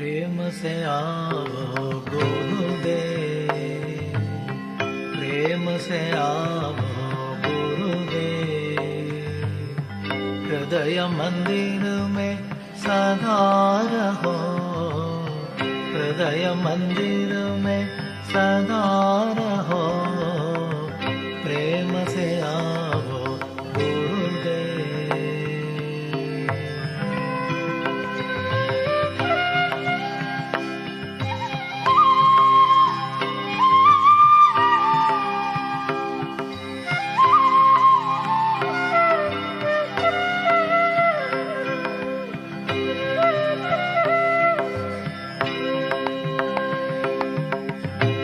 प्रेम से आओ गुरुदेव, प्रेम से आओ गुरुदेव। हृदय मंदिर में सदा रहो, हृदय मंदिर में सदा रहो। प्रेम से आओ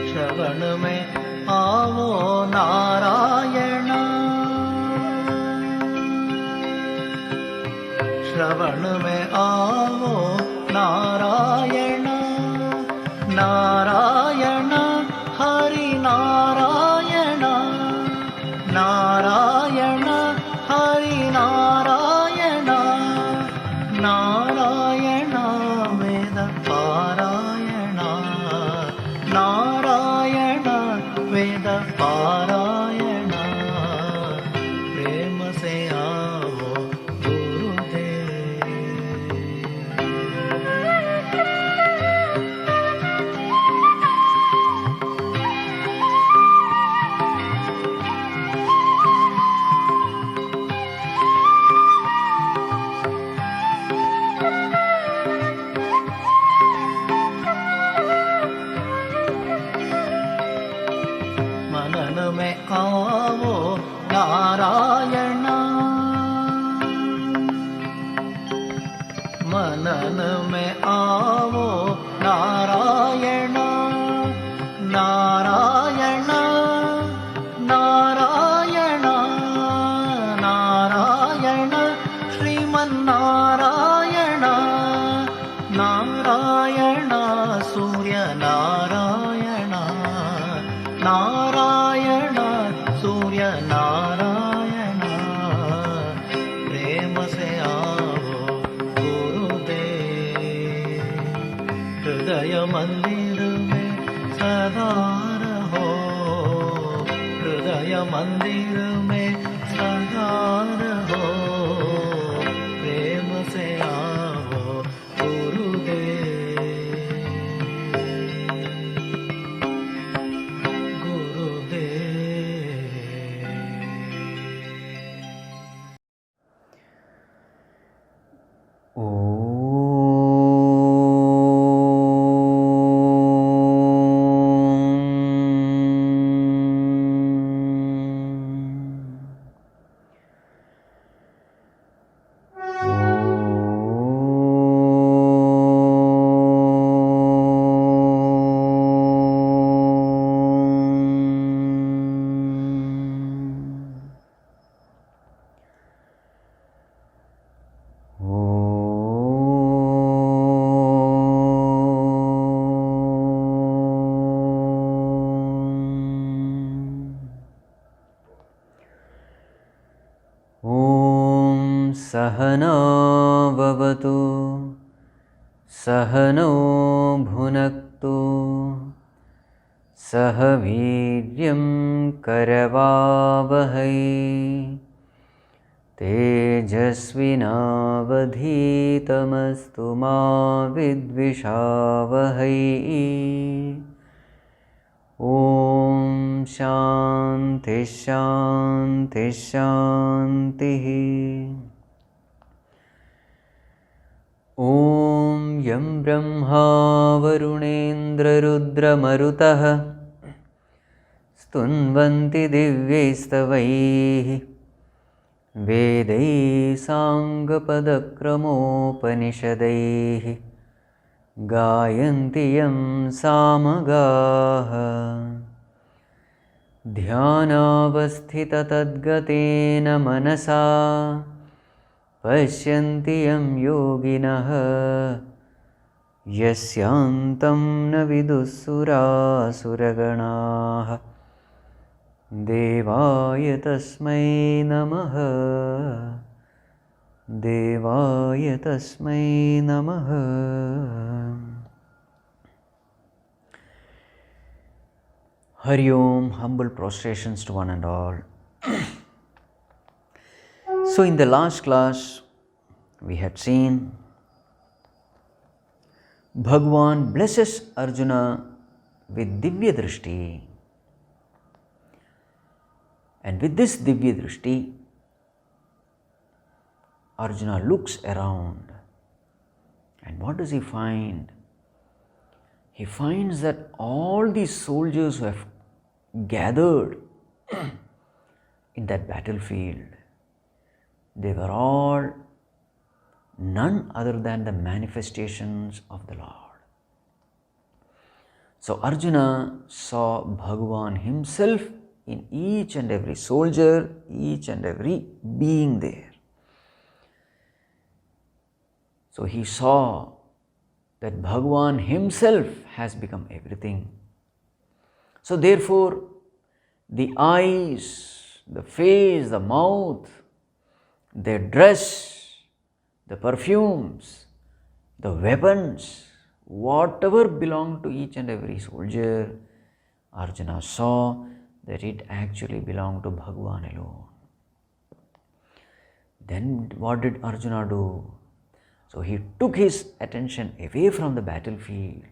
श्रवण में आवो नारायण, श्रवण में आवो नारायण। नारायण हरि नारायण, नारायण हरि नारायण। नारायण वेद पारायण, नारायण वेद पारायण। प्रेम से आओ गुरुदेव। मनन में आवो नारायण, मनन में आवो नारायण। नारायण नारायण नारायण श्रीमन्नारायण। नारायण सूर्य नारायण, नारायण सूर्य नारायण। प्रेम से आओ गुरुदेव, हृदय मंदिर में सदा रहो, हृदय मंदिर में सदा रहो। प्रेम से आओ गुरुदेव। सहना भवतु, सहनौ भुनक्तु, सह वीर्यं करवावहै, तेजस्विनावधीतमस्तु मा विद्विषावहै। ॐ शान्ति शान्ति शान्तिः। ॐ यं ब्रह्मा वरुणेन्द्ररुद्रमरुतः स्तुन्वन्ति दिव्यैस्तवैः, वेदैः साङ्गपदक्रमोपनिषदैः, गायन्ति यं सामगाः। ध्यानावस्थिततद्गतेन मनसा पश्यन्ति यं योगिनः, यस्यान्तं न विदुःसुरासुरगणाः। देवाय तस्मै नमः, देवाय तस्मै नमः। Hari Om, humble prostrations to one and all. So in the last class, we had seen Bhagwan blesses Arjuna with Divya Drishti. And with this Divya Drishti, Arjuna looks around. And what does he find? He finds that all these soldiers who have gathered in that battlefield, they were all none other than the manifestations of the Lord. So Arjuna saw Bhagavan himself in each and every soldier, each and every being there. So he saw that Bhagavan himself has become everything. So therefore, the eyes, the face, the mouth, their dress, the perfumes, the weapons, whatever belonged to each and every soldier, Arjuna saw that it actually belonged to Bhagavan alone. Then what did Arjuna do? So he took his attention away from the battlefield,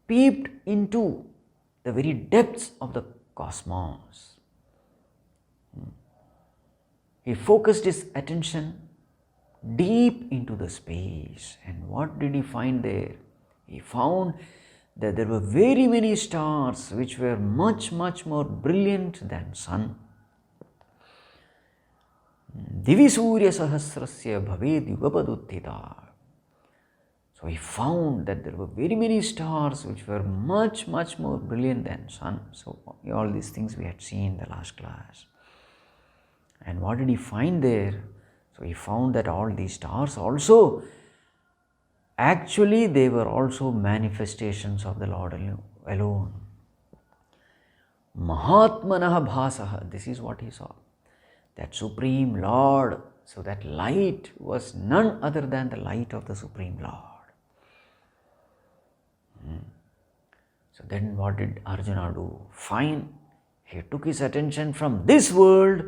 peeped into the very depths of the cosmos. He focused his attention deep into the space. And what did he find there? He found that there were very many stars which were much more brilliant than sun. Divi Surya Sahasrasya Bhaved Yugapaduttita. So he found that there were very many stars which were much more brilliant than sun. So all these things we had seen in the last class. And what did he find there? So he found that all these stars also, actually they were also manifestations of the Lord alone. Mahatmanaha bhasaha, this is what he saw. That Supreme Lord, so that light was none other than the light of the Supreme Lord. So then what did Arjuna do? Fine, he took his attention from this world,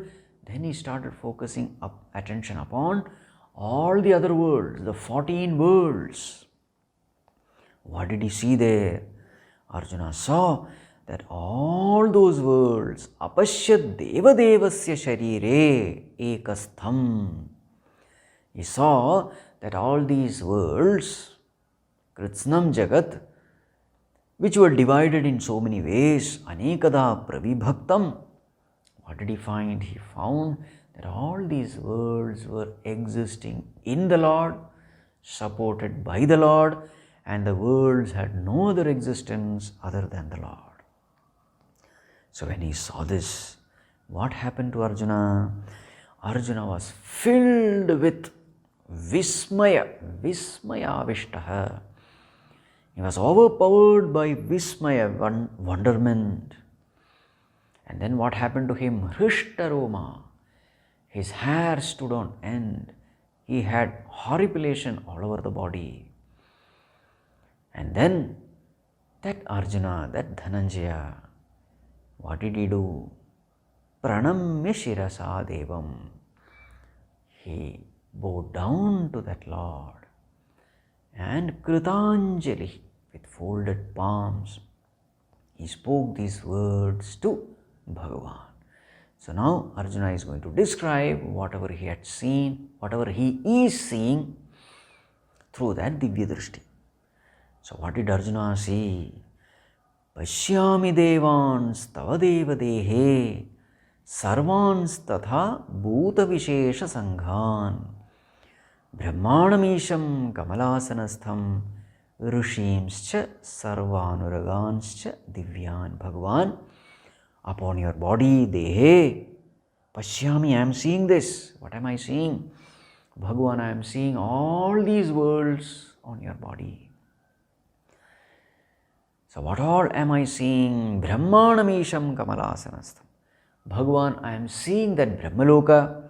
then he started focusing attention upon all the other worlds, the 14 worlds. What did he see there? Arjuna saw that all those worlds, apashyat devadevasya sharire ekastham. He saw that all these worlds, kritsnam jagat, which were divided in so many ways, anekada pravibhaktam. What did he find? He found that all these worlds were existing in the Lord, supported by the Lord, and the worlds had no other existence other than the Lord. So when he saw this, what happened to Arjuna? Arjuna was filled with vismaya, vismayavishtaha. He was overpowered by vismaya, wonderment. And then what happened to him? Hrishtaroma. His hair stood on end. He had horripilation all over the body. And then that Arjuna, that Dhananjaya, what did he do? Pranamya shirasa devam. He bowed down to that Lord and kritanjali, with folded palms, he spoke these words to Bhagavan. So now Arjuna is going to describe whatever he had seen, whatever he is seeing through that Divya Drishti. So what did Arjuna see? Pashyami devans tava deva dehe sarvans tatha bhuta vishesha sanghan brahmanamisham kamalasanastham rishimscha sarvanuraganscha divyan. Bhagavan, upon your body, dehe, pashyami, I am seeing this. What am I seeing? Bhagavan, I am seeing all these worlds on your body. So what all am I seeing? Brahmanamisham kamalasanastham. Bhagavan, I am seeing that Brahmaloka,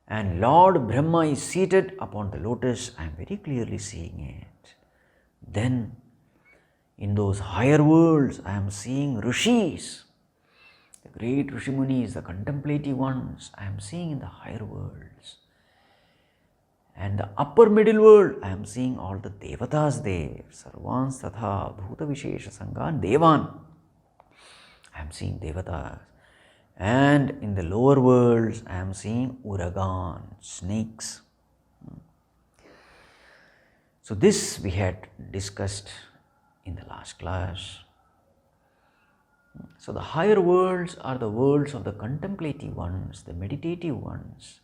and Lord Brahma is seated upon the lotus. I am very clearly seeing it. Then In those higher worlds, I am seeing rishis, the great Rishimunis, the contemplative ones, I am seeing in the higher worlds. And the upper middle world, I am seeing all the devatas there. Sarvans tatha bhuta vishesha sangan devan. I am seeing devatas. And in the lower worlds, I am seeing uragan, snakes. So this we had discussed in the last class. So the higher worlds are the worlds of the contemplative ones, the meditative ones,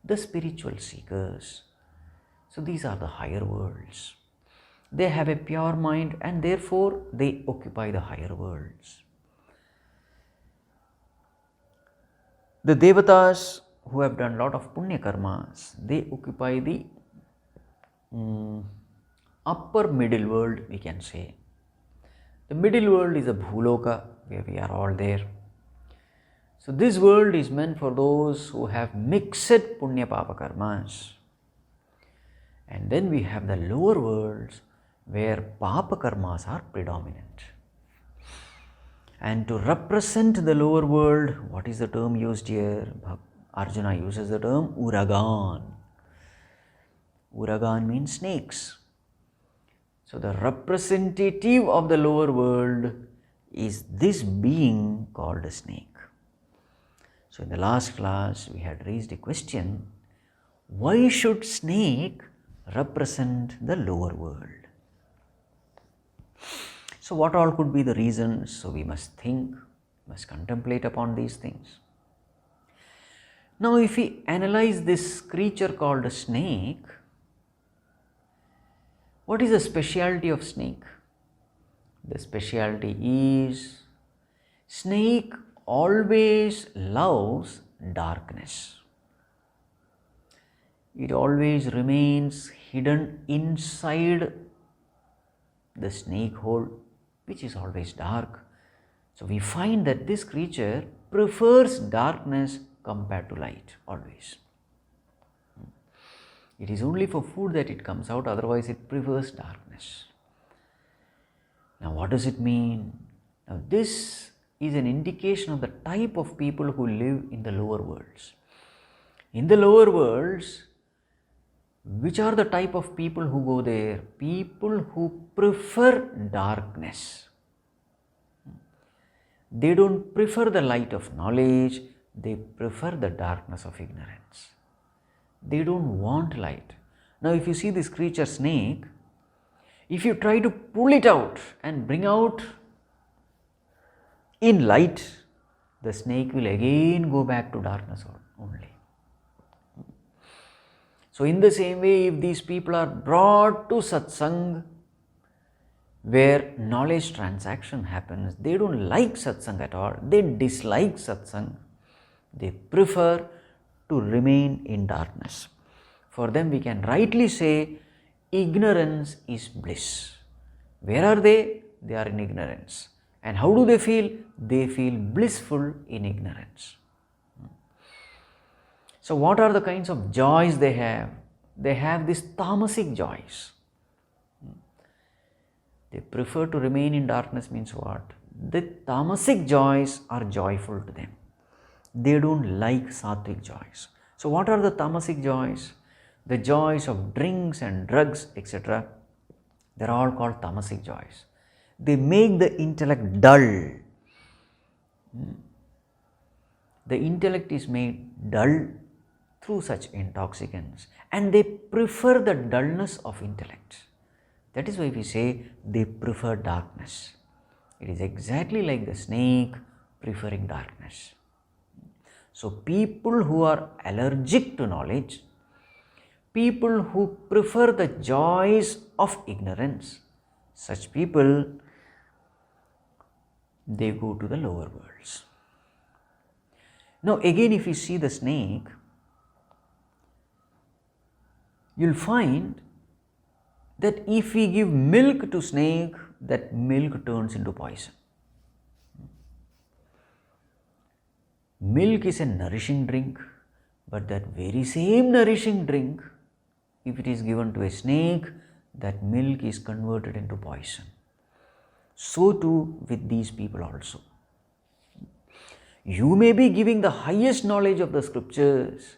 the spiritual seekers. So these are the higher worlds. They have a pure mind and therefore they occupy the higher worlds. The devatas who have done lot of punya karmas, they occupy the upper middle world, we can say. The middle world is a bhuloka, where we are all there. So this world is meant for those who have mixed punya papa karmas. And then we have the lower worlds where papa karmas are predominant. And to represent the lower world, what is the term used here? Arjuna uses the term uragan. Uragan means snakes. So the representative of the lower world is this being called a snake. So in the last class we had raised a question, why should snake represent the lower world? So what all could be the reasons? So we must think, must contemplate upon these things. Now if we analyze this creature called a snake, what is the speciality of snake? The speciality is snake always loves darkness. It always remains hidden inside the snake hole, which is always dark. So we find that this creature prefers darkness compared to light always. It is only for food that it comes out, otherwise it prefers darkness. Now what does it mean? Now this is an indication of the type of people who live in the lower worlds. In the lower worlds, which are the type of people who go there? People who prefer darkness. They don't prefer the light of knowledge, they prefer the darkness of ignorance. They don't want light. Now if you see this creature snake, if you try to pull it out and bring out in light, the snake will again go back to darkness only. So in the same way, if these people are brought to satsang, where knowledge transaction happens, they don't like satsang at all, they dislike satsang, they prefer to remain in darkness. For them we can rightly say, ignorance is bliss. Where are they? They are in ignorance. And how do they feel? They feel blissful in ignorance. So what are the kinds of joys they have? They have these tamasic joys. They prefer to remain in darkness means what? The tamasic joys are joyful to them. They don't like sattvic joys. So what are the tamasic joys? The joys of drinks and drugs, etc. They are all called tamasic joys. They make the intellect dull. The intellect is made dull through such intoxicants, and they prefer the dullness of intellect. That is why we say they prefer darkness. It is exactly like the snake preferring darkness. So people who are allergic to knowledge, people who prefer the joys of ignorance, such people, they go to the lower worlds. Now again, if you see the snake, you will find that if we give milk to snake, that milk turns into poison. Milk is a nourishing drink, but that very same nourishing drink, if it is given to a snake, that milk is converted into poison. So too with these people also. You may be giving the highest knowledge of the scriptures,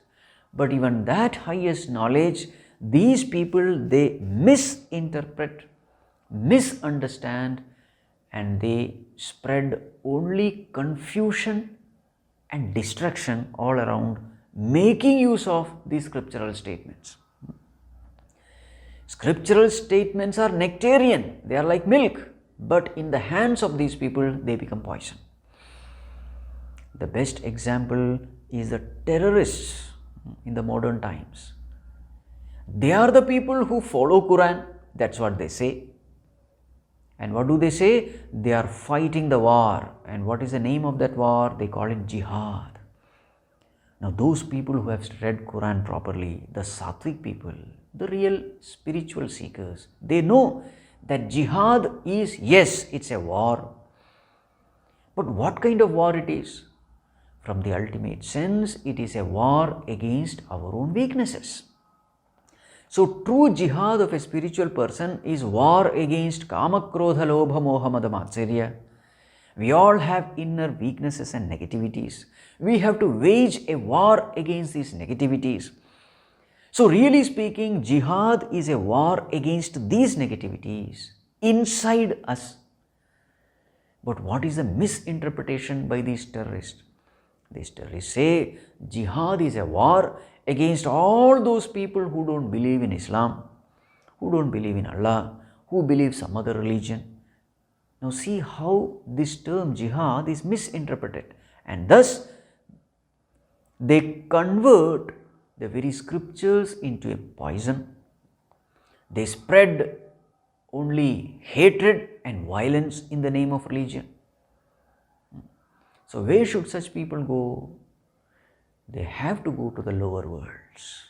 but even that highest knowledge, these people, they misinterpret, misunderstand, and they spread only confusion and distraction all around, making use of these scriptural statements. Scriptural statements are nectarian, they are like milk, but in the hands of these people, they become poison. The best example is the terrorists in the modern times. They are the people who follow Quran, that's what they say. And what do they say? They are fighting the war. And what is the name of that war? They call it jihad. Now those people who have read Quran properly, the Sattvic people, the real spiritual seekers, they know that jihad is, yes, it's a war. But what kind of war it is? From the ultimate sense, it is a war against our own weaknesses. So true jihad of a spiritual person is war against kama, krodha, lobha, moha, mada, matsarya. We all have inner weaknesses and negativities. We have to wage a war against these negativities. So really speaking, jihad is a war against these negativities inside us. But what is the misinterpretation by these terrorists? These terrorists say jihad is a war against all those people who don't believe in Islam, who don't believe in Allah, who believe some other religion. Now see how this term jihad is misinterpreted, and thus they convert the very scriptures into a poison. They spread only hatred and violence in the name of religion. So where should such people go? They have to go to the lower worlds.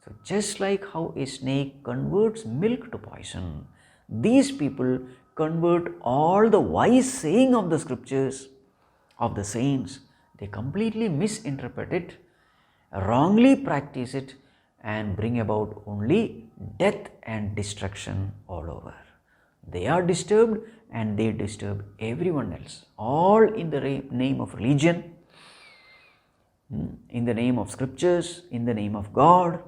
So just like how a snake converts milk to poison, these people convert all the wise saying of the scriptures, of the saints. They completely misinterpret it, wrongly practice it, and bring about only death and destruction all over. They are disturbed and they disturb everyone else, all in the name of religion, in the name of scriptures, in the name of God.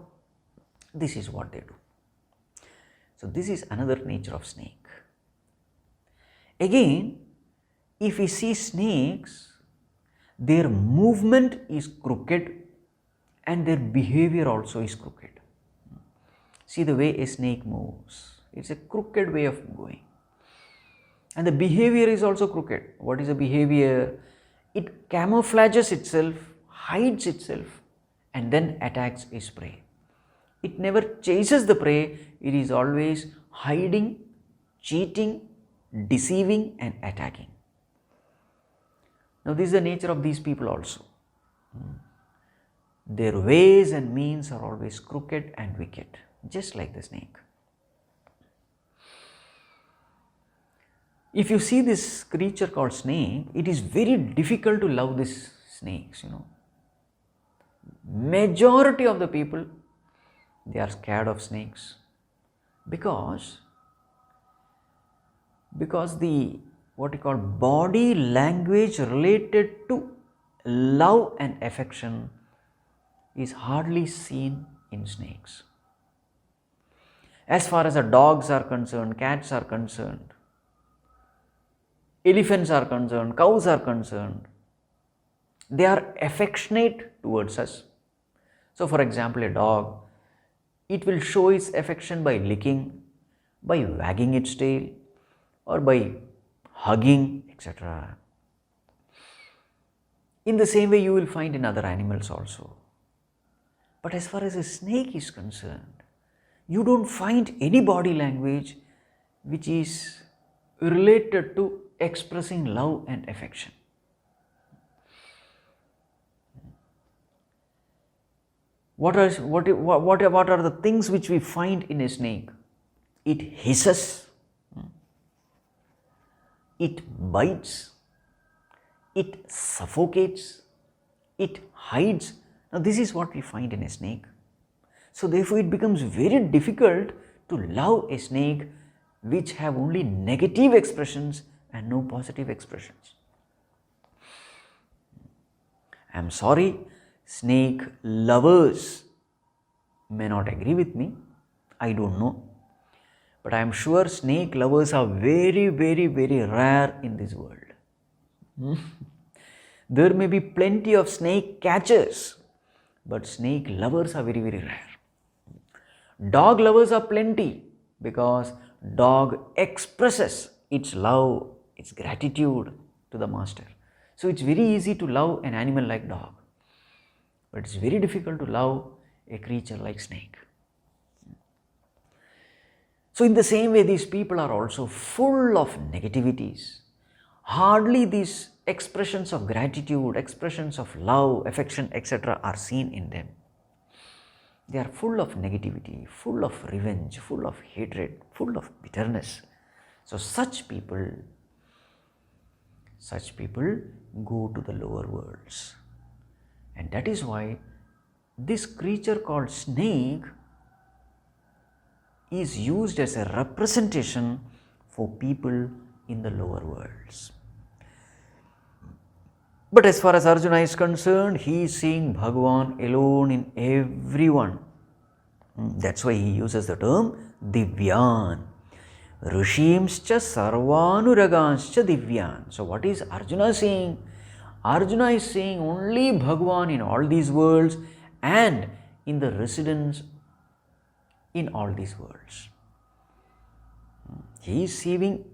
This is what they do. So this is another nature of snake. Again, if we see snakes, their movement is crooked and their behavior also is crooked. See the way a snake moves. It's a crooked way of going. And the behavior is also crooked. What is the behavior? It camouflages itself, hides itself, and then attacks its prey. It never chases the prey. It is always hiding, cheating, deceiving, and attacking. Now this is the nature of these people also. Their ways and means are always crooked and wicked, just like the snake. If you see this creature called snake, it is very difficult to love these snakes, Majority of the people, they are scared of snakes because the what you call body language related to love and affection is hardly seen in snakes. As far as the dogs are concerned, cats are concerned, elephants are concerned, cows are concerned, they are affectionate towards us. So for example, a dog, it will show its affection by licking, by wagging its tail, or by hugging, etc. In the same way you will find in other animals also. But as far as a snake is concerned, you don't find any body language which is related to expressing love and affection. What are the things which we find in a snake? It hisses, it bites, it suffocates, it hides. Now this is what we find in a snake. So therefore it becomes very difficult to love a snake which have only negative expressions and no positive expressions. I am sorry, snake lovers may not agree with me, I don't know. But I am sure snake lovers are very, very, very rare in this world. There may be plenty of snake catchers, but snake lovers are very, very rare. Dog lovers are plenty because dog expresses its love, its gratitude to the master. So it's very easy to love an animal like dog, but it's very difficult to love a creature like snake. So in the same way, these people are also full of negativities. Hardly these expressions of gratitude, expressions of love, affection, etc. are seen in them. They are full of negativity, full of revenge, full of hatred, full of bitterness. So such people go to the lower worlds. And that is why this creature called snake is used as a representation for people in the lower worlds. But as far as Arjuna is concerned, he is seeing Bhagavan alone in everyone. That's why he uses the term Divyan. Rishimscha sarvanuraganscha Divyan. So what is Arjuna saying? Arjuna is saying only Bhagavan in all these worlds and in the residents in all these worlds. He is seeing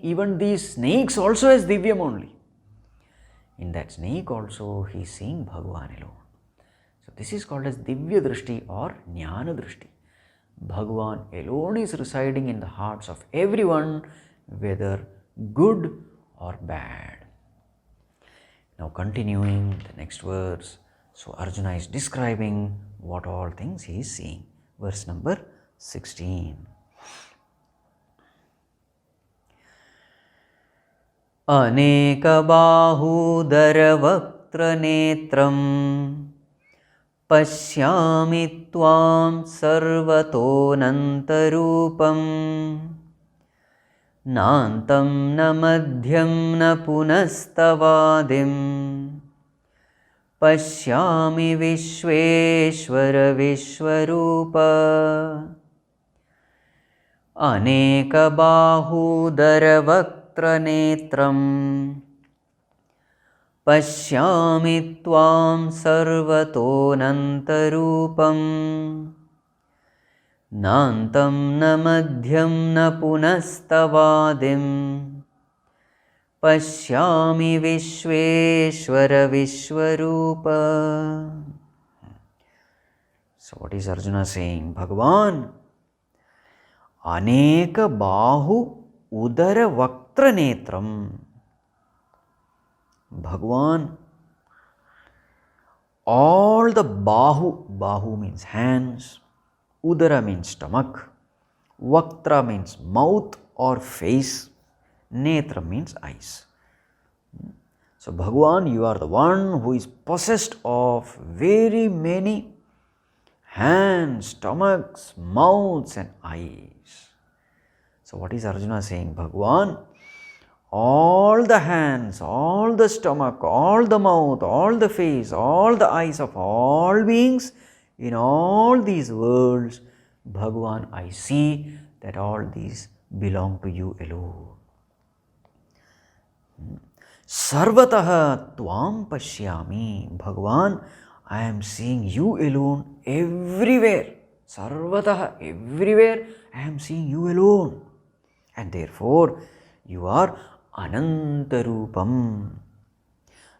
even these snakes also as Divyam only. In that snake also he is seeing Bhagavan alone. So this is called as Divya Drishti or Jnana Drishti. Bhagavan alone is residing in the hearts of everyone, whether good or bad. Now continuing the next verse, so Arjuna is describing what all things he is seeing. Verse number 16. Anekabahudara-vaktra-netram pashyami tvam sarvato-nantarupam nantam na madhyam na punastavadim pashyami Vishveshvara Vishwarupa anekabahudara-vaktra-netram pashyami tvam sarvato-nantarupam nantam na madhyam na punastavadim pashyami Vishveshvara Vishwarupa. So what is Arjuna saying? Bhagavan, Aneka Bahu Udara Vaktra Netram. Bhagavan, all the Bahu means hands, Udara means stomach, Vaktra means mouth or face, Netra means eyes. So Bhagavan, you are the one who is possessed of very many hands, stomachs, mouths and eyes. So what is Arjuna saying? Bhagavan, all the hands, all the stomach, all the mouth, all the face, all the eyes of all beings in all these worlds, Bhagavan, I see that all these belong to you alone. Sarvataha tvam pashyami. Bhagavan, I am seeing you alone everywhere. Sarvataha, everywhere I am seeing you alone. And therefore, you are Anantarupam.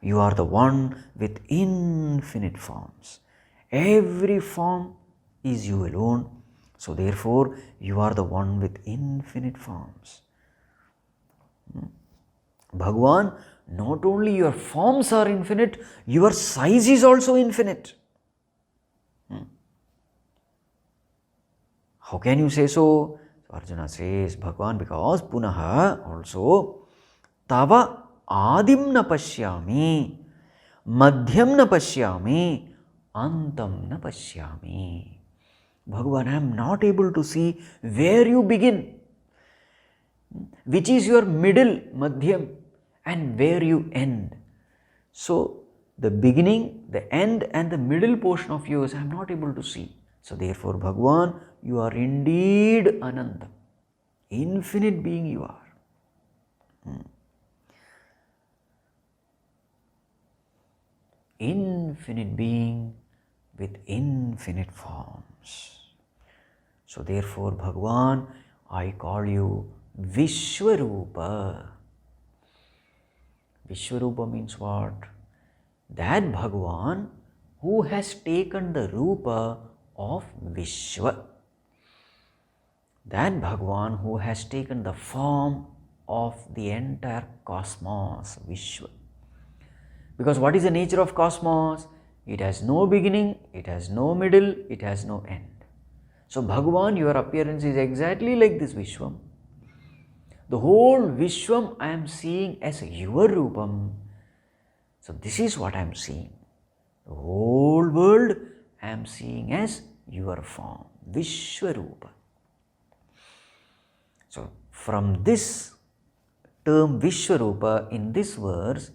You are the one with infinite forms. Every form is you alone. So therefore, you are the one with infinite forms. Bhagavan, not only your forms are infinite, your size is also infinite. How can you say so? Arjuna says, Bhagavan, because punaha also tava adim na pashyami, madhyam na pashyami, antam na pashyami. Bhagavan, I am not able to see where you begin, which is your middle, madhyam, and where you end. So, the beginning, the end and the middle portion of yours I am not able to see. So, therefore, Bhagavan, you are indeed Ananta, infinite being you are. Infinite being with infinite forms. So, therefore, Bhagavan, I call you Vishvarupa. Vishvarupa means what? That Bhagavan who has taken the Rupa of Vishwa. That Bhagavan who has taken the form of the entire cosmos, Vishwa. Because what is the nature of cosmos? It has no beginning, it has no middle, it has no end. So Bhagavan, your appearance is exactly like this Vishwam. The whole Vishwam I am seeing as your Rupam. So this is what I am seeing. The whole world I am seeing as your form, Vishwarupa. So from this term Vishwarupa in this verse,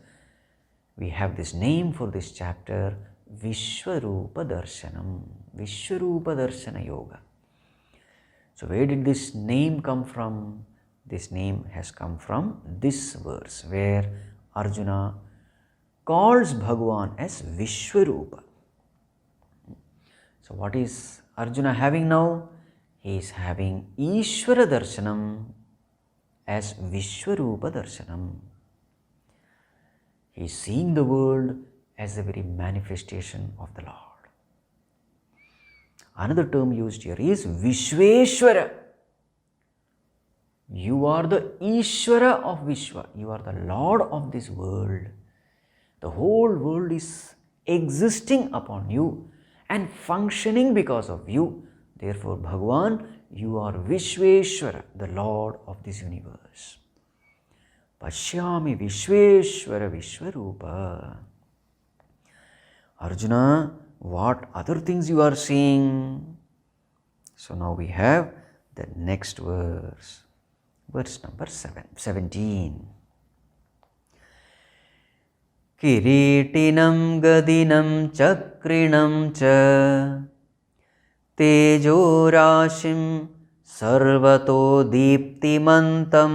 we have this name for this chapter, Vishvarūpa-darshanam, Vishvarūpa-darshana yoga. So where did this name come from? This name has come from this verse where Arjuna calls Bhagavan as Vishwarupa. So what is Arjuna having now? He is having Ishvara-darshanam as Vishvarūpa-darshanam. He is seeing the world as the very manifestation of the Lord. Another term used here is Vishveshvara. You are the Ishvara of Vishwa. You are the Lord of this world. The whole world is existing upon you and functioning because of you. Therefore, Bhagavan, you are Vishveshvara, the Lord of this universe. Pashyami Vishveshvara Vishvarupa. Arjuna, what other things you are seeing? So now we have the next verse. Verse number 17. Kiritinam gadinam chakrinam cha tejorashim sarvato diptimantam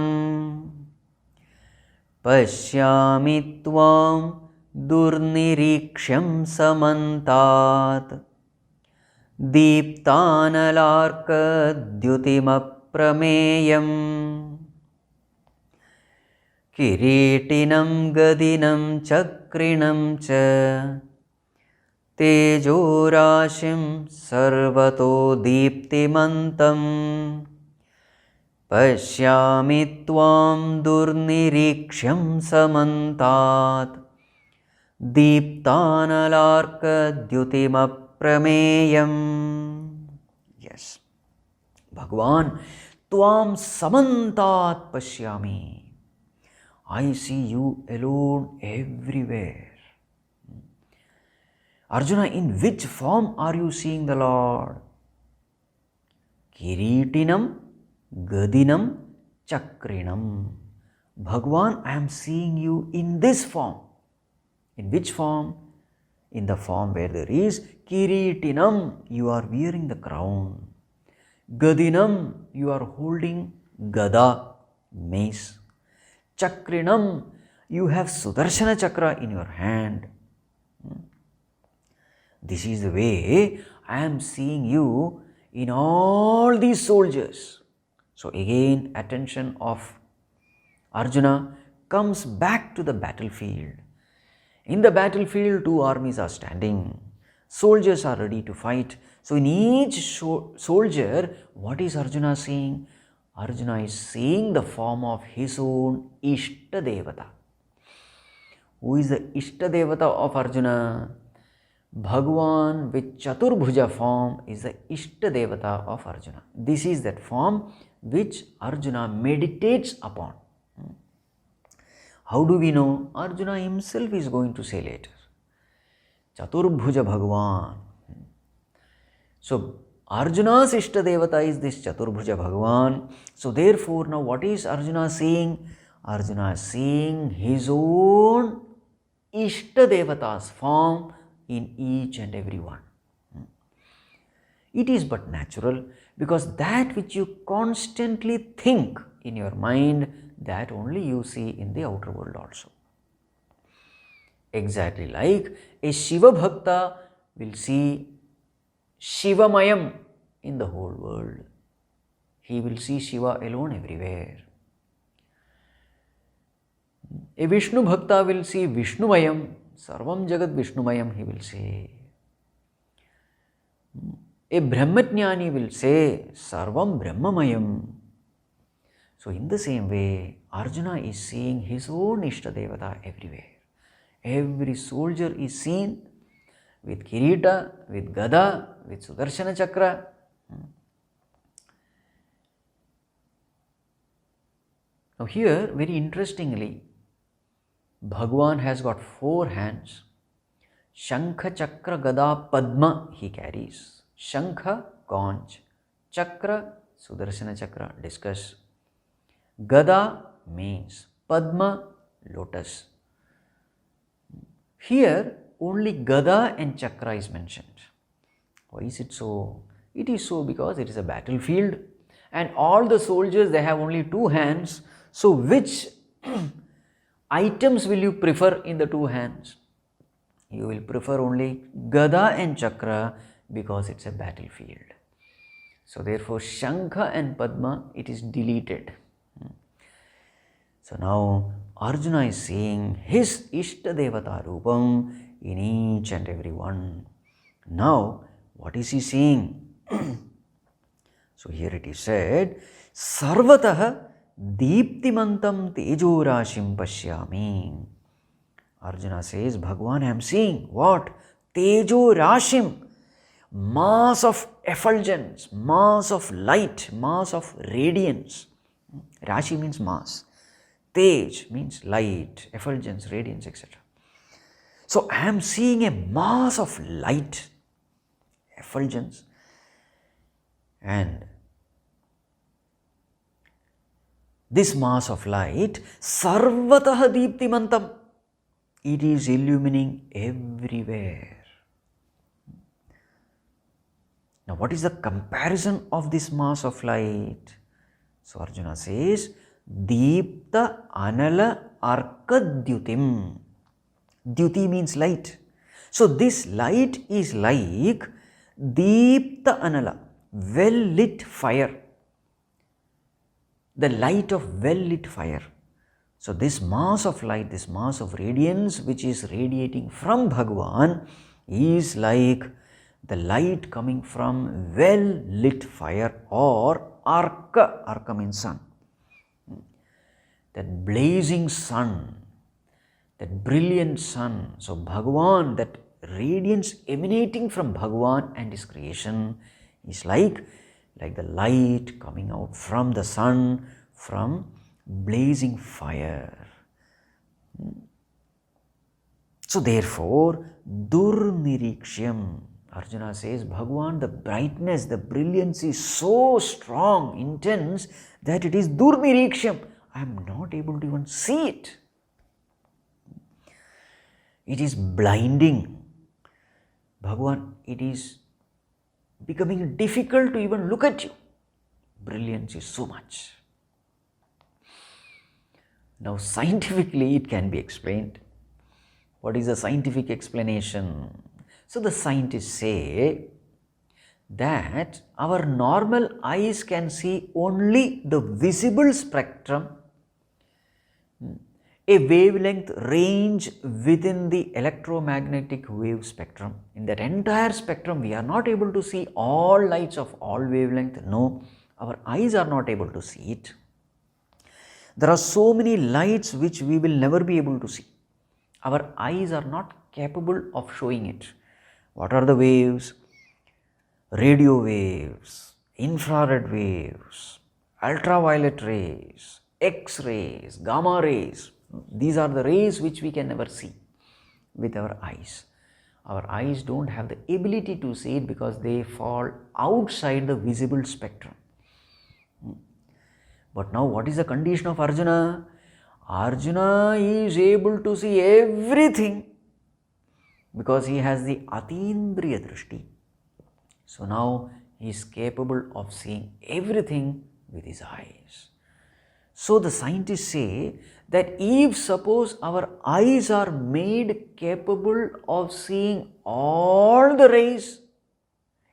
pashyami tvam durniriksham samantat diptanalarka dyutimaprameyam Kiritinam gadinam chakrinam cha tejorashim sarvato diptimantam pashyami tvam durniriksham samantat diptanalarka dyutimaprameyam. Yes, Bhagavan, tvam samantat pashyami. I see you alone everywhere. Arjuna, in which form are you seeing the Lord? Kiritinam, gadinam, chakrinam. Bhagavan, I am seeing you in this form. In which form? In the form where there is Kiritinam, you are wearing the crown. Gadinam, you are holding gada, mace. Chakrinam, you have Sudarshana chakra in your hand. This is the way I am seeing you in all these soldiers. So again, attention of Arjuna comes back to the battlefield. In the battlefield, two armies are standing. Soldiers are ready to fight. So in each soldier, what is Arjuna seeing? Arjuna is seeing the form of his own Ishtadevatā. Who is the Ishtadevatā of Arjuna? Bhagavan with Chaturbhuja form is the Ishtadevatā of Arjuna. This is that form which Arjuna meditates upon. How do we know? Arjuna himself is going to say later. Chaturbhuja Bhagavan. So Arjuna's Ishtadevatā is this Chaturbhuja Bhagavan. So therefore, now what is Arjuna seeing? Arjuna is seeing his own Ishtadevata's form in each and every one. It is but natural, because that which you constantly think in your mind, that only you see in the outer world also. Exactly like a Shiva Bhakta will see Shivamayam in the whole world. He will see Shiva alone everywhere. A Vishnu Bhakta will see Vishnumayam, Sarvam Jagat Vishnumayam, he will say. A Brahmajnani will say Sarvam Brahmamayam. So in the same way, Arjuna is seeing his own Ishtadevata everywhere. Every soldier is seen with Kirita, with Gada, with Sudarshana chakra. Now here, very interestingly, Bhagavan has got 4 hands. Shankha, Chakra, Gada, Padma he carries. Shankha, conch. Chakra, Sudarshana chakra, discuss. Gada, mace. Padma, lotus. Here, only Gada and Chakra is mentioned. Why is it so? It is so because it is a battlefield and all the soldiers, they have only 2 hands. So which items will you prefer in the 2 hands? You will prefer only Gada and Chakra because it's a battlefield. So therefore Shankha and Padma, it is deleted. So now Arjuna is seeing his Ishtadevata Rupam in each and every one. Now what is he seeing? So here it is said, Sarvatah Deeptimantam Tejorashim Pashyami. Arjuna says, Bhagavan, I am seeing what? Tejorashim, mass of effulgence, mass of light, mass of radiance. Rashi means mass. Tej means light, effulgence, radiance, etc. So I am seeing a mass of light, effulgence, and this mass of light, Sarvatah Deeptimantam, it is illumining everywhere. Now what is the comparison of this mass of light? So Arjuna says, Deepta Anala Arkadyutim. Dyuti means light. So this light is like Deepta Anala, well lit fire. The light of well lit fire. So this mass of light, this mass of radiance which is radiating from Bhagavan is like the light coming from well lit fire or arka. Arka means sun. That blazing sun, that brilliant sun. So Bhagavan, that radiance emanating from Bhagavan and his creation is like the light coming out from the sun, from blazing fire. So therefore, Durnirikshyam, Arjuna says, Bhagavan, the brightness, the brilliance is so strong, intense, that it is Durnirikshyam. I am not able to even see it. It is blinding. Bhagavan, it is becoming difficult to even look at you. Brilliance is so much. Now scientifically it can be explained. What is the scientific explanation? So the scientists say that our normal eyes can see only the visible spectrum, a wavelength range within the electromagnetic wave spectrum. In that entire spectrum, we are not able to see all lights of all wavelength. No, our eyes are not able to see it. There are so many lights which we will never be able to see. Our eyes are not capable of showing it. What are the waves? Radio waves, infrared waves, ultraviolet rays, X-rays, gamma rays. These are the rays which we can never see with our eyes. Our eyes don't have the ability to see it because they fall outside the visible spectrum. But now what is the condition of Arjuna? Arjuna is able to see everything because he has the atindriya drishti. So now he is capable of seeing everything with his eyes. So the scientists say that if suppose our eyes are made capable of seeing all the rays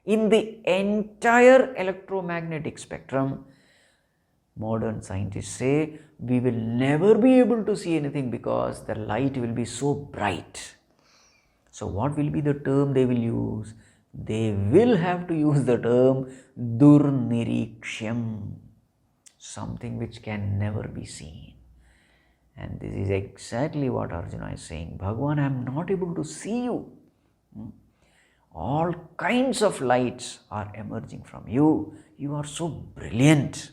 in the entire electromagnetic spectrum, modern scientists say we will never be able to see anything because the light will be so bright. So what will be the term they will use? They will have to use the term Durnirikshyam, something which can never be seen. And this is exactly what Arjuna is saying. Bhagavan, I am not able to see you. All kinds of lights are emerging from you. You are so brilliant.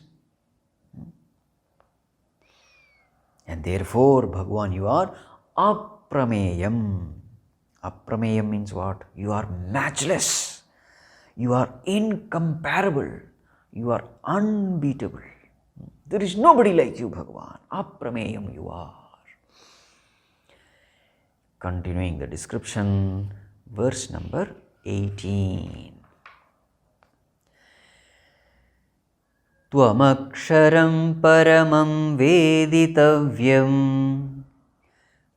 And therefore, Bhagavan, you are aprameyam. Aprameyam means what? You are matchless. You are incomparable. You are unbeatable. There is nobody like you, Bhagavan. Aprameyam you are. Continuing the description, verse number 18. Tvamaksharam paramam veditavyam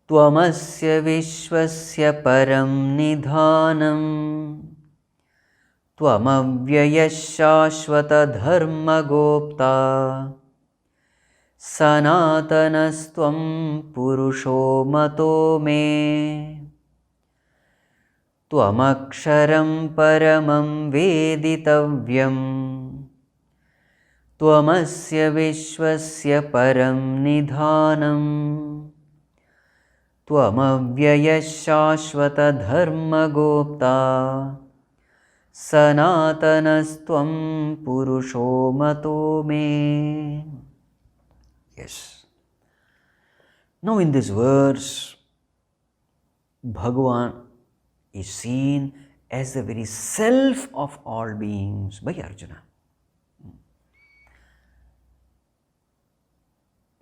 Tvamasya vishvasya param nidhanam Tvamavyaya shāshvata dharma Gopta Sanatanastvam purusho mato me Tvamaksharam paramam veditavyam Tvamasya vishvasya param nidhanam Tvamavyaya shāshvata dharma Gopta Sanatanastvam purusho mato me. Yes. Now in this verse, Bhagavan is seen as the very self of all beings by Arjuna.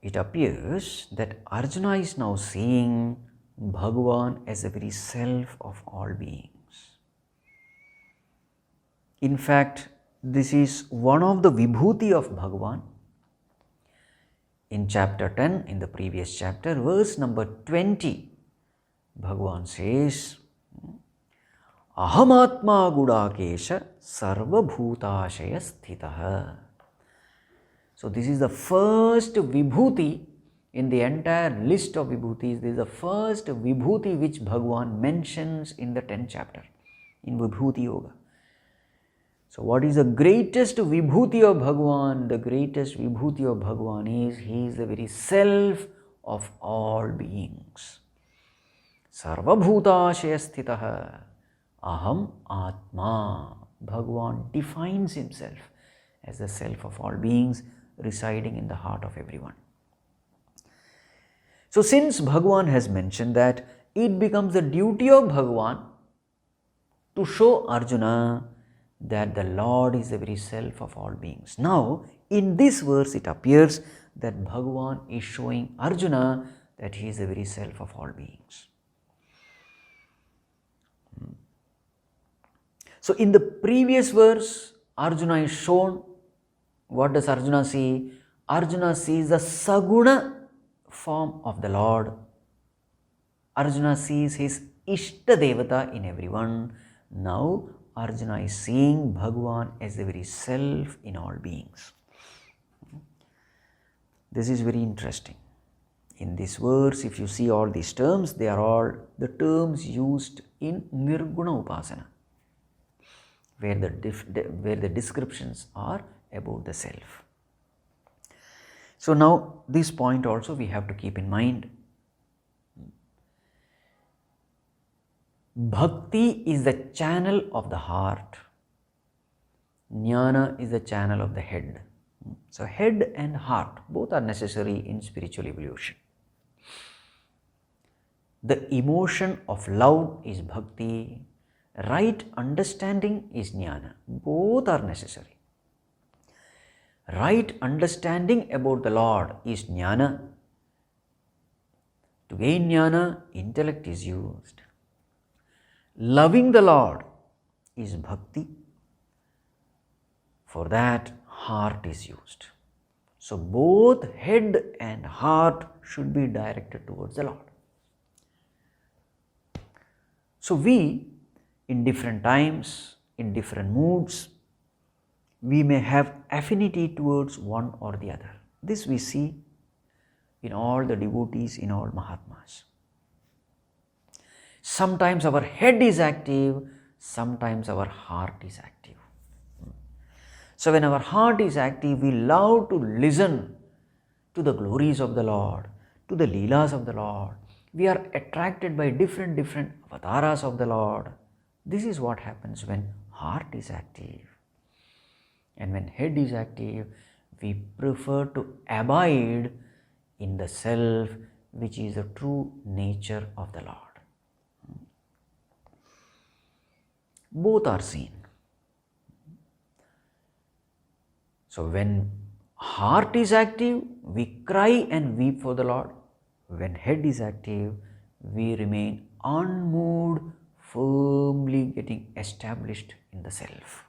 It appears that Arjuna is now seeing Bhagavan as the very self of all beings. In fact, this is one of the vibhuti of Bhagavan. In chapter 10, in the previous chapter, verse number 20, Bhagavan says, Ahamatma gudakesha sarva bhutashaya sthitaha. So this is the first vibhuti in the entire list of vibhutis. This is the first vibhuti which Bhagavan mentions in the 10th chapter, in Vibhuti Yoga. So what is the greatest vibhuti of Bhagavan? The greatest vibhuti of Bhagavan is, he is the very self of all beings. Sarva bhutashaya sthitaha. Aham Atma. Bhagavan defines himself as the self of all beings residing in the heart of everyone. So since Bhagavan has mentioned that, it becomes the duty of Bhagavan to show Arjuna that the Lord is the very self of all beings. Now, in this verse it appears that Bhagavan is showing Arjuna that he is the very self of all beings. So in the previous verse, Arjuna is shown. What does Arjuna see? Arjuna sees the Saguna form of the Lord. Arjuna sees his Ishtadevatā in everyone. Now Arjuna is seeing Bhagavan as the very self in all beings. This is very interesting. In this verse, if you see all these terms, they are all the terms used in Nirguna Upasana, where the descriptions are about the self. So now this point also we have to keep in mind. Bhakti is the channel of the heart. Jnana is the channel of the head. So head and heart both are necessary in spiritual evolution. The emotion of love is bhakti. Right understanding is jnana. Both are necessary. Right understanding about the Lord is jnana. To gain jnana, intellect is used. Loving the Lord is bhakti. For that, heart is used. So both head and heart should be directed towards the Lord. So we, in different times, in different moods, we may have affinity towards one or the other. This we see in all the devotees, in all Mahatmas. Sometimes our head is active, sometimes our heart is active. So when our heart is active, we love to listen to the glories of the Lord, to the leelas of the Lord. We are attracted by different avataras of the Lord. This is what happens when heart is active. And when head is active, we prefer to abide in the self, which is the true nature of the Lord. Both are seen. So when heart is active, we cry and weep for the Lord. When head is active, we remain unmoved, firmly getting established in the self.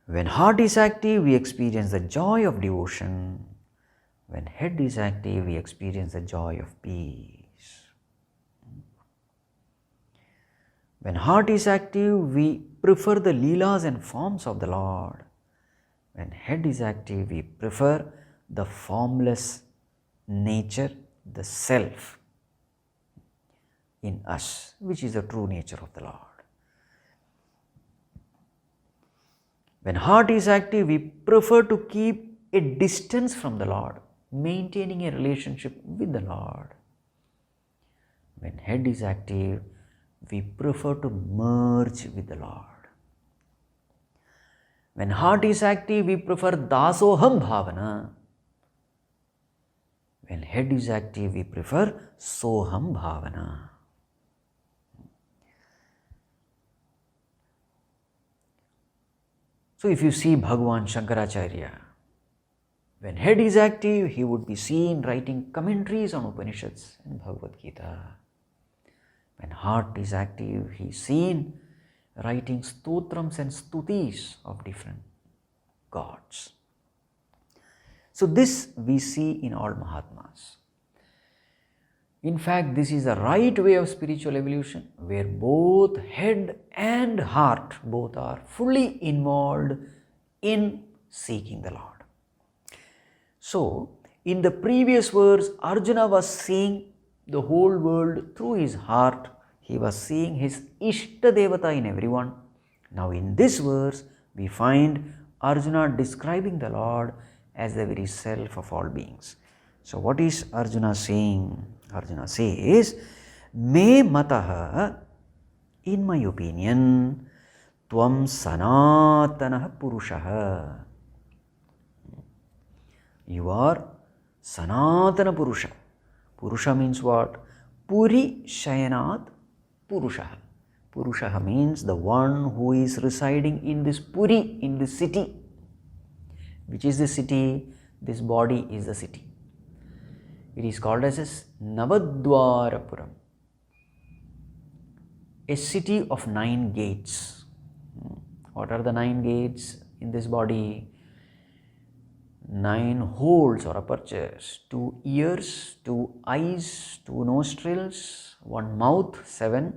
When heart is active, we experience the joy of devotion. When head is active, we experience the joy of peace. When heart is active, we prefer the leelas and forms of the Lord. When head is active, we prefer the formless nature, the self in us, which is the true nature of the Lord. When heart is active, we prefer to keep a distance from the Lord, maintaining a relationship with the Lord. When head is active, we prefer to merge with the Lord. When heart is active, we prefer dasoham bhavana. When head is active, we prefer soham bhavana. So if you see Bhagavan Shankaracharya, when head is active, he would be seen writing commentaries on Upanishads and Bhagavad Gita. When heart is active, he is seen writing stotrams and stutis of different gods. So this we see in all Mahatmas. In fact, this is the right way of spiritual evolution, where both head and heart both are fully involved in seeking the Lord. So, in the previous verse, Arjuna was seeing the whole world through his heart. He was seeing his Ishtadevatā in everyone. Now in this verse, we find Arjuna describing the Lord as the very self of all beings. So what is Arjuna saying? Arjuna says, Me mataha, in my opinion, tvam sanatana purushaha. You are Sanatana Purusha. Purusha means what? Puri Shayanat Purusha. Purusha means the one who is residing in this Puri, in this city. Which is the city? This body is the city. It is called as Navadvarapuram, a city of 9 gates. What are the 9 gates in this body? 9 holes or apertures, 2 ears, 2 eyes, 2 nostrils, 1 mouth, 7,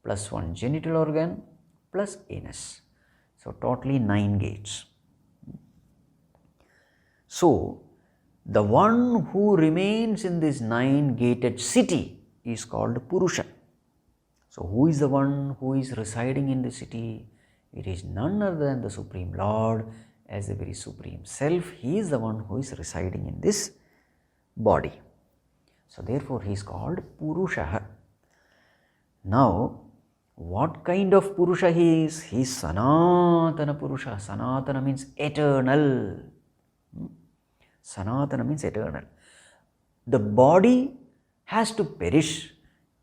plus 1 genital organ, plus anus. So totally 9 gates. So the one who remains in this 9-gated city is called Purusha. So who is the one who is residing in the city? It is none other than the Supreme Lord. As the very Supreme Self, he is the one who is residing in this body. So therefore he is called Purusha. Now, what kind of Purusha he is? He is Sanatana Purusha. Sanatana means eternal. Sanatana means eternal. The body has to perish.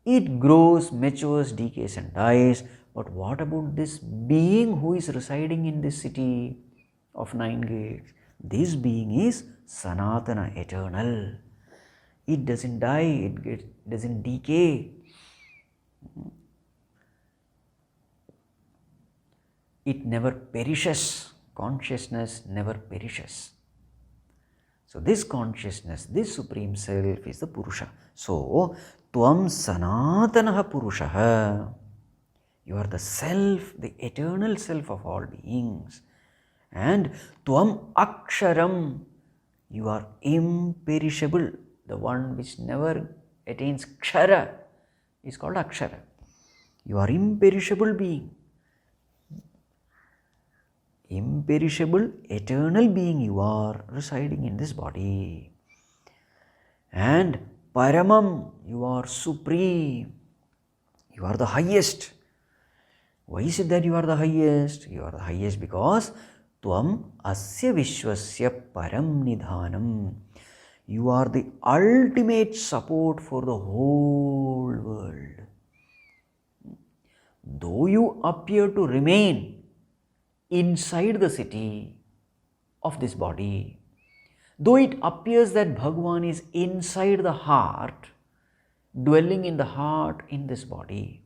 It grows, matures, decays and dies. But what about this being who is residing in this city of 9 gates? This being is Sanatana, eternal. It doesn't die, it doesn't decay. It never perishes. Consciousness never perishes. So this consciousness, this Supreme Self is the Purusha. So, Tvam Sanatanaha Purushaha. You are the Self, the eternal Self of all beings. And Tvam Aksharam. You are imperishable. The one which never attains Kshara is called Akshara. You are imperishable being. Imperishable, eternal being you are residing in this body. And Paramam, you are supreme. You are the highest. Why is it that you are the highest? You are the highest because Tvam Asya Vishwasya Param Nidhanam. You are the ultimate support for the whole world. Though you appear to remain inside the city of this body, though it appears that Bhagavan is inside the heart, dwelling in the heart in this body,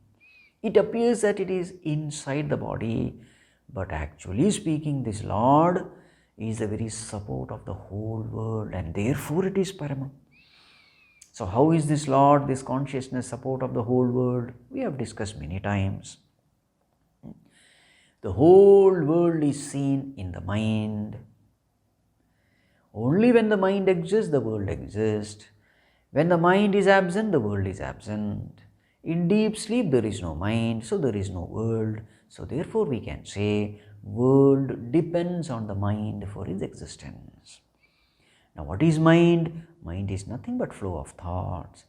it appears that it is inside the body, but actually speaking, this Lord is the very support of the whole world and therefore it is Paramam. So how is this Lord, this consciousness, support of the whole world? We have discussed many times. The whole world is seen in the mind. Only when the mind exists, the world exists. When the mind is absent, the world is absent. In deep sleep, there is no mind, so there is no world. So therefore we can say, world depends on the mind for its existence. Now what is mind? Mind is nothing but flow of thoughts.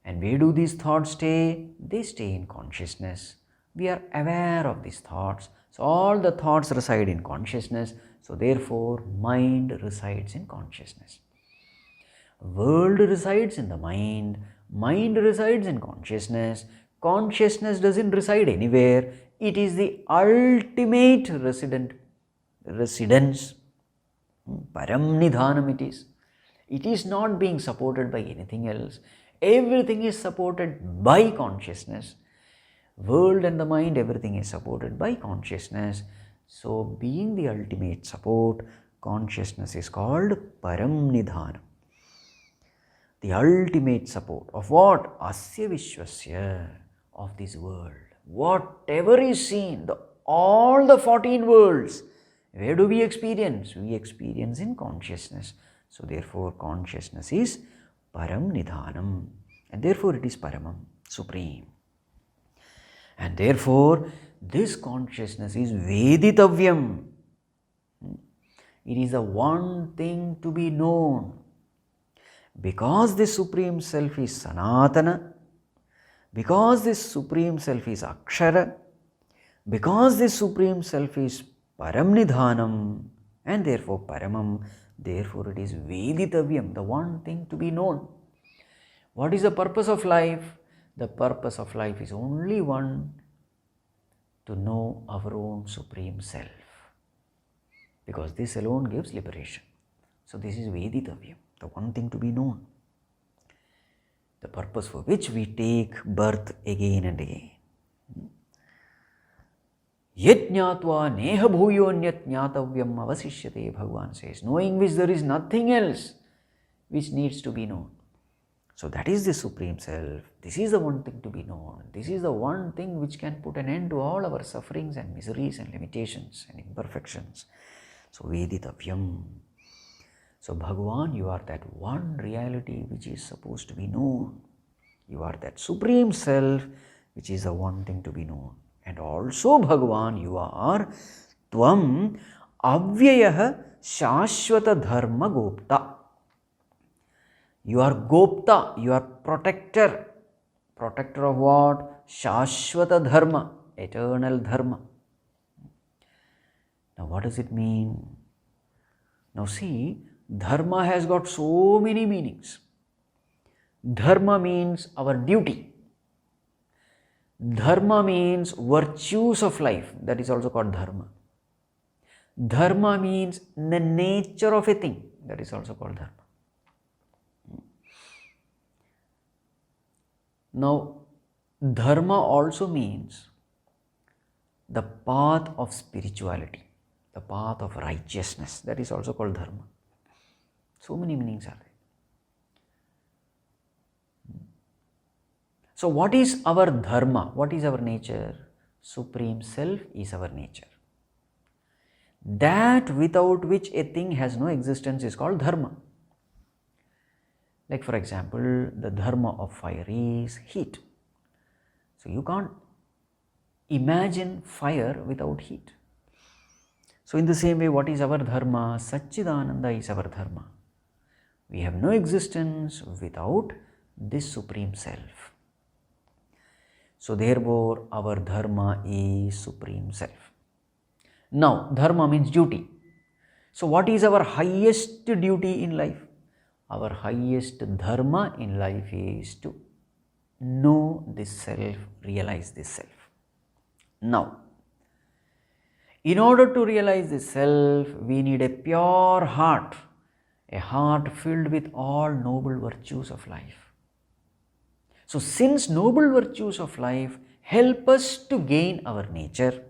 And where do these thoughts stay? They stay in consciousness. We are aware of these thoughts. So all the thoughts reside in consciousness. So therefore mind resides in consciousness. World resides in the mind. Mind resides in consciousness. Consciousness doesn't reside anywhere. It is the ultimate residence. Param Nidhanam it is. It is not being supported by anything else. Everything is supported by consciousness. World and the mind, everything is supported by consciousness. So being the ultimate support, consciousness is called Param Nidhanam. The ultimate support of what? Asya Vishwasya, of this world. Whatever is seen, all the 14 worlds, where do we experience? We experience in consciousness. So therefore consciousness is Param Nidhanam. And therefore it is Paramam, supreme. And therefore this consciousness is Veditavyam. It is the one thing to be known. Because this Supreme Self is Sanatana, because this Supreme Self is Akshara, because this Supreme Self is Paramnidhanam and therefore Paramam, therefore it is Veditavyam, the one thing to be known. What is the purpose of life? The purpose of life is only one, to know our own Supreme Self, because this alone gives liberation. So this is Veditavyam, the one thing to be known, the purpose for which we take birth again and again. Yet jnatva neha bhuyonyat jnatavyam avasishyate, Bhagavan says, knowing which there is nothing else which needs to be known. So that is the Supreme Self. This is the one thing to be known. This is the one thing which can put an end to all our sufferings and miseries and limitations and imperfections. So Veditavyam. So Bhagavan, you are that one reality which is supposed to be known. You are that Supreme Self which is the one thing to be known. And also Bhagavan, you are Tvam Avyayah shāshvata Dharma Gopta. You are Gopta, you are protector. Protector of what? Shāshvata Dharma, eternal Dharma. Now what does it mean? Now see, Dharma has got so many meanings. Dharma means our duty. Dharma means virtues of life. That is also called dharma. Dharma means the nature of a thing. That is also called dharma. Now, dharma also means the path of spirituality, the path of righteousness. That is also called dharma. So many meanings are there. So what is our dharma? What is our nature? Supreme Self is our nature. That without which a thing has no existence is called dharma. Like for example, the dharma of fire is heat. So you can't imagine fire without heat. So in the same way, what is our dharma? Satchidananda is our dharma. We have no existence without this Supreme Self. So therefore, our dharma is Supreme Self. Now, dharma means duty. So what is our highest duty in life? Our highest dharma in life is to know this self, realize this self. Now, in order to realize this self, we need a pure heart, a heart filled with all noble virtues of life. So since noble virtues of life help us to gain our nature,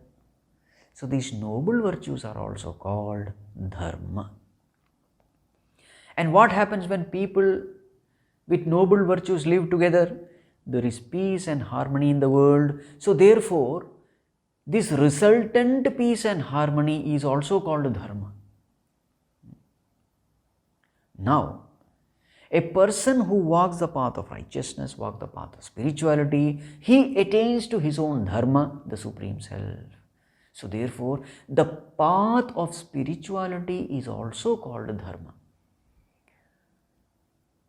so these noble virtues are also called dharma. And what happens when people with noble virtues live together? There is peace and harmony in the world. So therefore, this resultant peace and harmony is also called dharma. Now, a person who walks the path of righteousness, walks the path of spirituality, he attains to his own dharma, the Supreme Self. So therefore, the path of spirituality is also called dharma.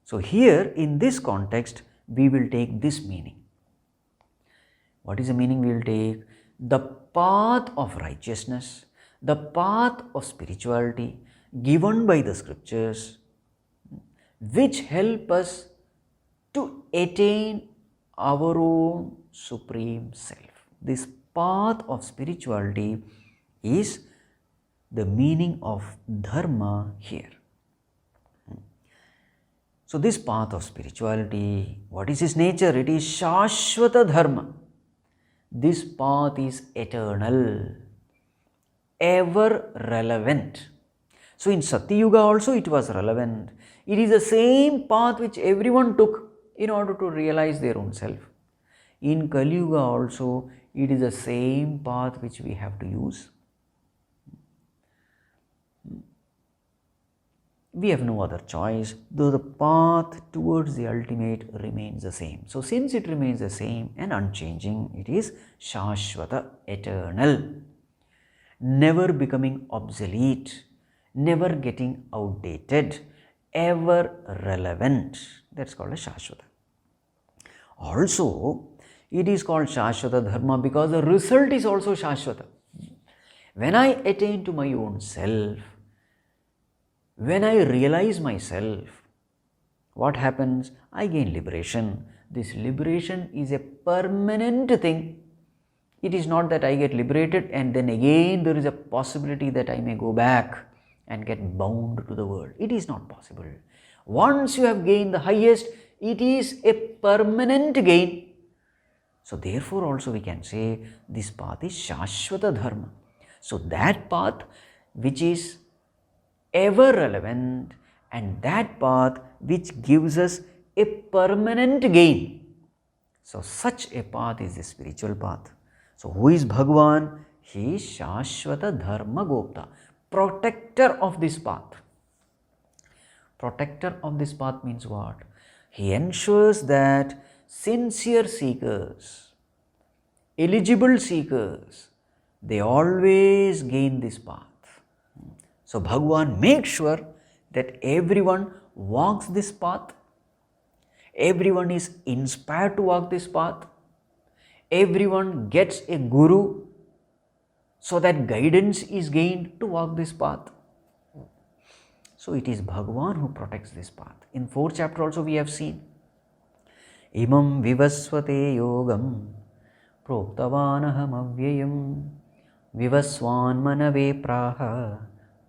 So here, in this context, we will take this meaning. What is the meaning we will take? The path of righteousness, the path of spirituality given by the scriptures, which help us to attain our own Supreme Self. This path of spirituality is the meaning of dharma here. So this path of spirituality, what is its nature? It is shāshvata dharma. This path is eternal, ever relevant. So in Satya Yuga also it was relevant. It is the same path which everyone took in order to realize their own self. In Kali Yuga also it is the same path which we have to use. We have no other choice, though the path towards the ultimate remains the same. So since it remains the same and unchanging, it is shāshvata, eternal, never becoming obsolete, never getting outdated, ever relevant. That's called a shāshvata. Also, it is called shāshvata dharma because the result is also shāshvata. When I attain to my own self, when I realize myself, what happens? I gain liberation. This liberation is a permanent thing. It is not that I get liberated and then again there is a possibility that I may go back and get bound to the world. It is not possible. Once you have gained the highest, it is a permanent gain. So therefore also we can say this path is shāshvata dharma. So that path which is ever relevant and that path which gives us a permanent gain. So such a path is the spiritual path. So who is Bhagavan? He is shāshvata dharma Gopta, protector of this path. Protector of this path means what? He ensures that sincere seekers, eligible seekers, they always gain this path. So Bhagavan makes sure that everyone walks this path, everyone is inspired to walk this path, everyone gets a guru so that guidance is gained to walk this path. So it is Bhagavan who protects this path. In 4th chapter also we have seen, Imam vivasvate yogam proktavanaham avyayam vivaswan manave praha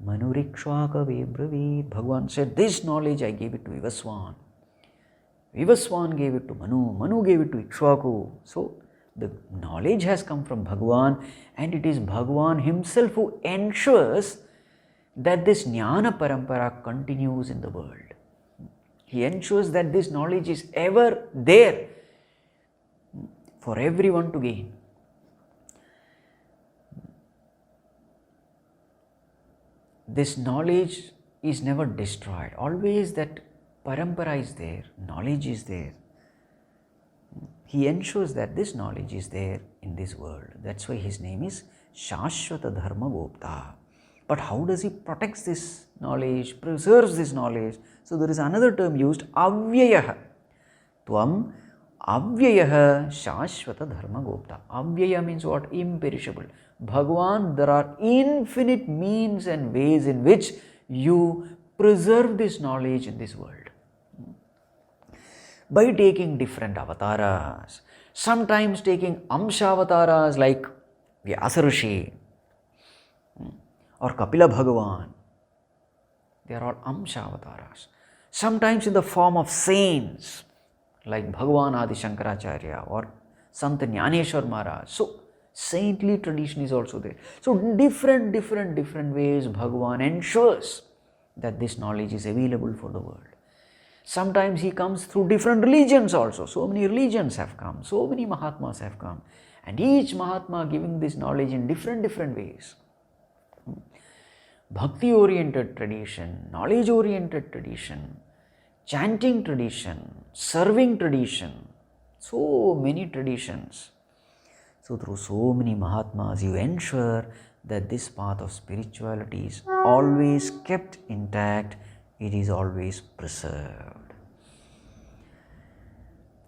manurikshvakave bravid. Bhagavan said, this knowledge I gave it to Vivaswan. Vivaswan gave it to Manu. Manu gave it to Ikshvaku. So the knowledge has come from Bhagavan, and it is Bhagavan himself who ensures that this Jnana Parampara continues in the world. He ensures that this knowledge is ever there for everyone to gain. This knowledge is never destroyed. Always that parampara is there, knowledge is there. He ensures that this knowledge is there in this world. That's why his name is shāshvata Dharma Gopta. But how does he protect this knowledge, preserves this knowledge? So there is another term used, avyayah. Tvam avyayah shāshvata Dharma Gopta. Avyaya means what? Imperishable. Bhagavan, there are infinite means and ways in which you preserve this knowledge in this world. By taking different avatars, sometimes taking amsha avatars like Vyasa Rishi or Kapila Bhagavan. They are all amsha avatars. Sometimes in the form of saints like Bhagavan Adi Shankaracharya or Sant Jnaneshwar Maharaj. So saintly tradition is also there. So different ways Bhagavan ensures that this knowledge is available for the world. Sometimes he comes through different religions also. So many religions have come, so many Mahatmas have come, and each Mahatma giving this knowledge in different ways. Bhakti oriented tradition, knowledge oriented tradition, chanting tradition, serving tradition, so many traditions. So through so many Mahatmas you ensure that this path of spirituality is always kept intact, it is always preserved.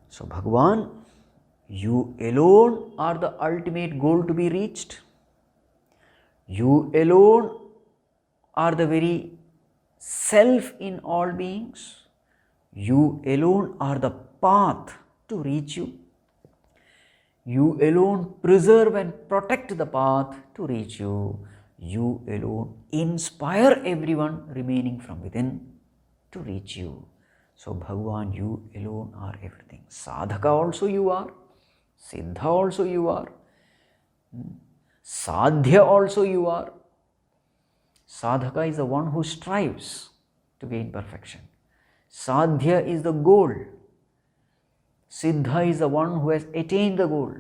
So Bhagavan, you alone are the ultimate goal to be reached. You alone are the very self in all beings. You alone are the path to reach you. You alone preserve and protect the path to reach you. You alone inspire everyone remaining from within to reach you. So Bhagavan, you alone are everything. Sadhaka also you are. Siddha also you are. Sadhya also you are. Sadhaka is the one who strives to gain perfection. Sadhya is the goal. Siddha is the one who has attained the goal.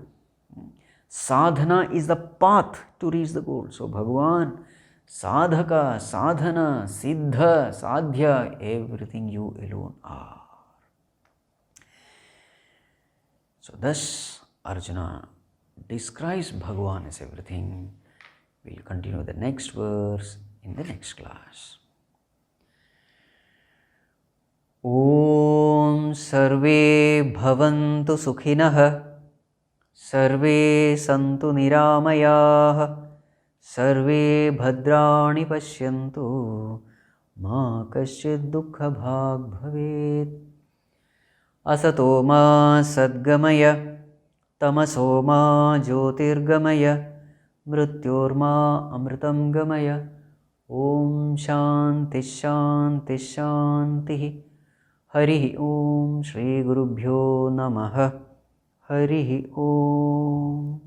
Sadhana is the path to reach the goal. So Bhagavan, Sadhaka, Sadhana, Siddha, Sadhya, everything you alone are. So thus Arjuna describes Bhagavan as everything. We will continue the next verse in the next class. Om Sarve Bhavantu Sukhinah Sarve Santu Niramayah Sarve Bhadrani Pashyantu Ma Kasyid Dukkha Bhag Bhavet Asato Ma Sadgamaya Tamaso Ma Jyotirgamaya Mrityorma Amritam Gamaya Om Shanti Shanti Shanti Harihi Om Shri Gurubhyo Namaha Harihi Om.